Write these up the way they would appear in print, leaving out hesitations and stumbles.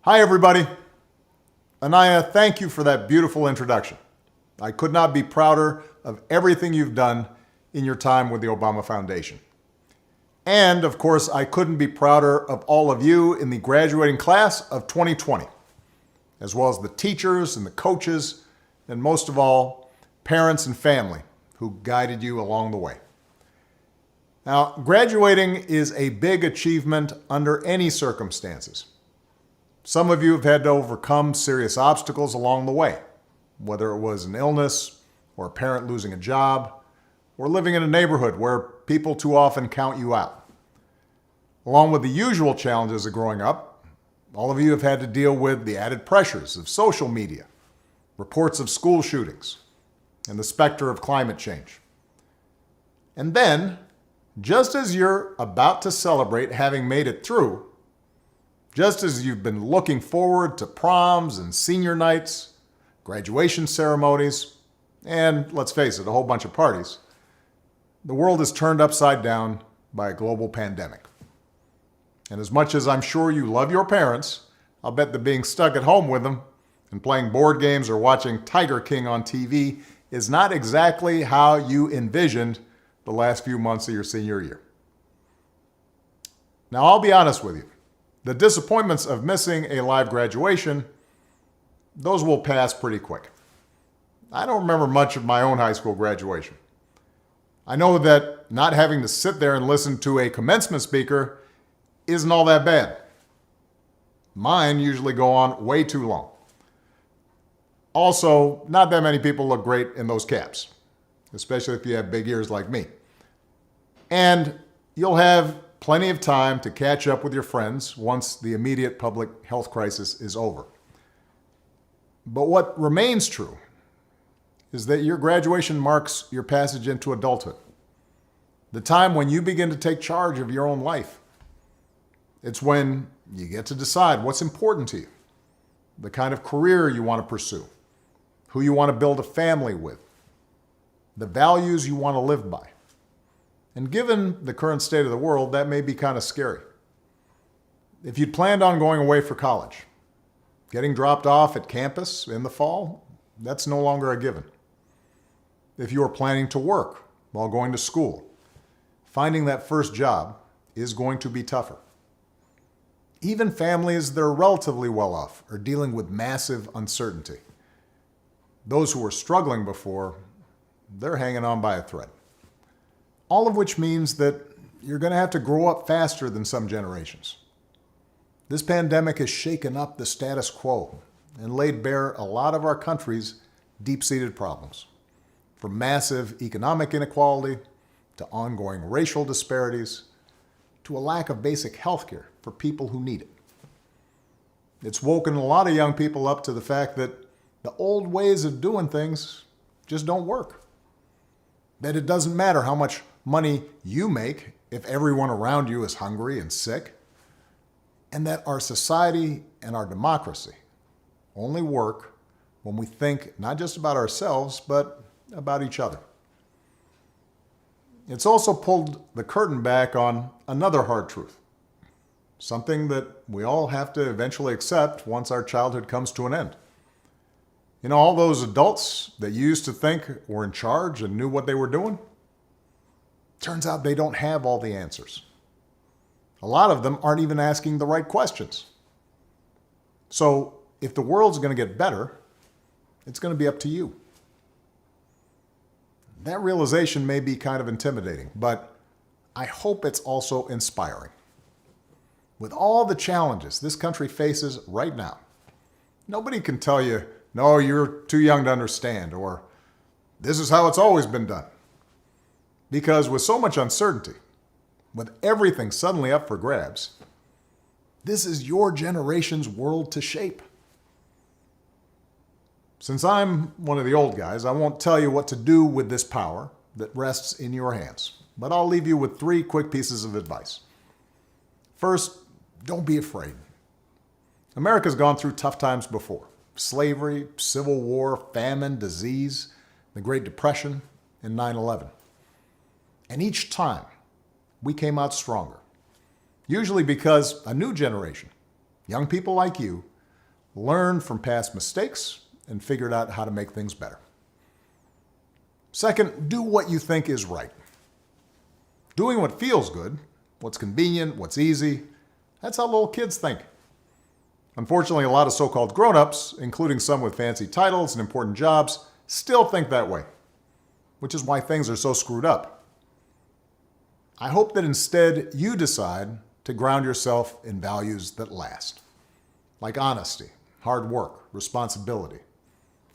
Hi, everybody. Anaya, thank you for that beautiful introduction. I could not be prouder of everything you've done in your time with the Obama Foundation. And, of course, I couldn't be prouder of all of you in the graduating class of 2020, as well as the teachers and the coaches, and most of all, parents and family who guided you along the way. Now, graduating is a big achievement under any circumstances. Some of you have had to overcome serious obstacles along the way, whether it was an illness or a parent losing a job or living in a neighborhood where people too often count you out. Along with the usual challenges of growing up, all of you have had to deal with the added pressures of social media, reports of school shootings, and the specter of climate change. And then, just as you're about to celebrate having made it through, just as you've been looking forward to proms and senior nights, graduation ceremonies, and let's face it, a whole bunch of parties, the world is turned upside down by a global pandemic. And as much as I'm sure you love your parents, I'll bet that being stuck at home with them and playing board games or watching Tiger King on TV is not exactly how you envisioned the last few months of your senior year. Now, I'll be honest with you. The disappointments of missing a live graduation, those will pass pretty quick. I don't remember much of my own high school graduation. I know that not having to sit there and listen to a commencement speaker isn't all that bad. Mine usually go on way too long. Also, not that many people look great in those caps, especially if you have big ears like me. And you'll have plenty of time to catch up with your friends once the immediate public health crisis is over. But what remains true is that your graduation marks your passage into adulthood, the time when you begin to take charge of your own life. It's when you get to decide what's important to you, the kind of career you want to pursue, who you want to build a family with, the values you want to live by. And given the current state of the world, that may be kind of scary. If you'd planned on going away for college, getting dropped off at campus in the fall, that's no longer a given. If you are planning to work while going to school, finding that first job is going to be tougher. Even families that are relatively well off are dealing with massive uncertainty. Those who were struggling before, they're hanging on by a thread. All of which means that you're going to have to grow up faster than some generations. This pandemic has shaken up the status quo and laid bare a lot of our country's deep-seated problems, from massive economic inequality to ongoing racial disparities to a lack of basic health care for people who need it. It's woken a lot of young people up to the fact that the old ways of doing things just don't work. That it doesn't matter how much money you make if everyone around you is hungry and sick, and that our society and our democracy only work when we think not just about ourselves, but about each other. It's also pulled the curtain back on another hard truth, something that we all have to eventually accept once our childhood comes to an end. You know, all those adults that you used to think were in charge and knew what they were doing? Turns out they don't have all the answers. A lot of them aren't even asking the right questions. So if the world's going to get better, it's going to be up to you. That realization may be kind of intimidating, but I hope it's also inspiring. With all the challenges this country faces right now, nobody can tell you, no, you're too young to understand, or this is how it's always been done. Because with so much uncertainty, with everything suddenly up for grabs, this is your generation's world to shape. Since I'm one of the old guys, I won't tell you what to do with this power that rests in your hands, but I'll leave you with 3 quick pieces of advice. First, don't be afraid. America's gone through tough times before. Slavery, civil war, famine, disease, the Great Depression, and 9/11. And each time, we came out stronger. Usually because a new generation, young people like you, learned from past mistakes, and figured out how to make things better. Second, do what you think is right. Doing what feels good, what's convenient, what's easy, that's how little kids think. Unfortunately, a lot of so-called grown-ups, including some with fancy titles and important jobs, still think that way, which is why things are so screwed up. I hope that instead you decide to ground yourself in values that last, like honesty, hard work, responsibility,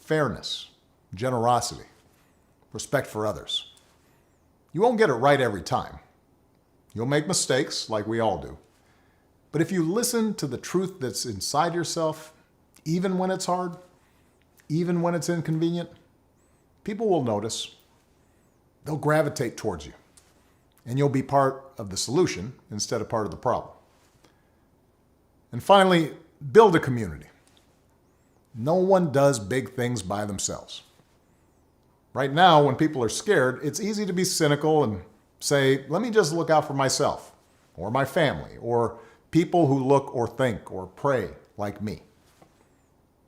fairness, generosity, respect for others. You won't get it right every time. You'll make mistakes, like we all do. But if you listen to the truth that's inside yourself, even when it's hard, even when it's inconvenient, people will notice. They'll gravitate towards you. And you'll be part of the solution instead of part of the problem. And finally, build a community. No one does big things by themselves. Right now, when people are scared, it's easy to be cynical and say, let me just look out for myself, or my family, or people who look or think or pray like me.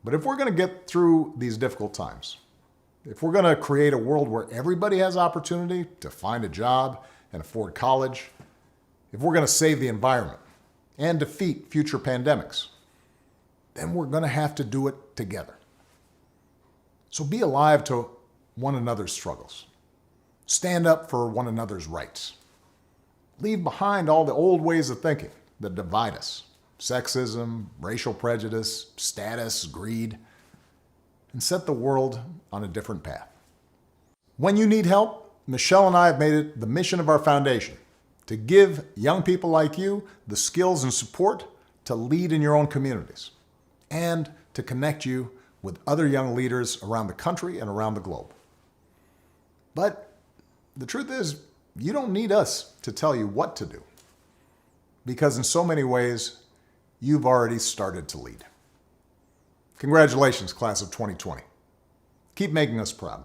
But if we're going to get through these difficult times, if we're going to create a world where everybody has opportunity to find a job and afford college, if we're going to save the environment and defeat future pandemics, then we're going to have to do it together. So be alive to one another's struggles. Stand up for one another's rights. Leave behind all the old ways of thinking that divide us: sexism, racial prejudice, status, greed, and set the world on a different path. When you need help, Michelle and I have made it the mission of our foundation to give young people like you the skills and support to lead in your own communities and to connect you with other young leaders around the country and around the globe. But the truth is, you don't need us to tell you what to do, because in so many ways, you've already started to lead. Congratulations, class of 2020. Keep making us proud.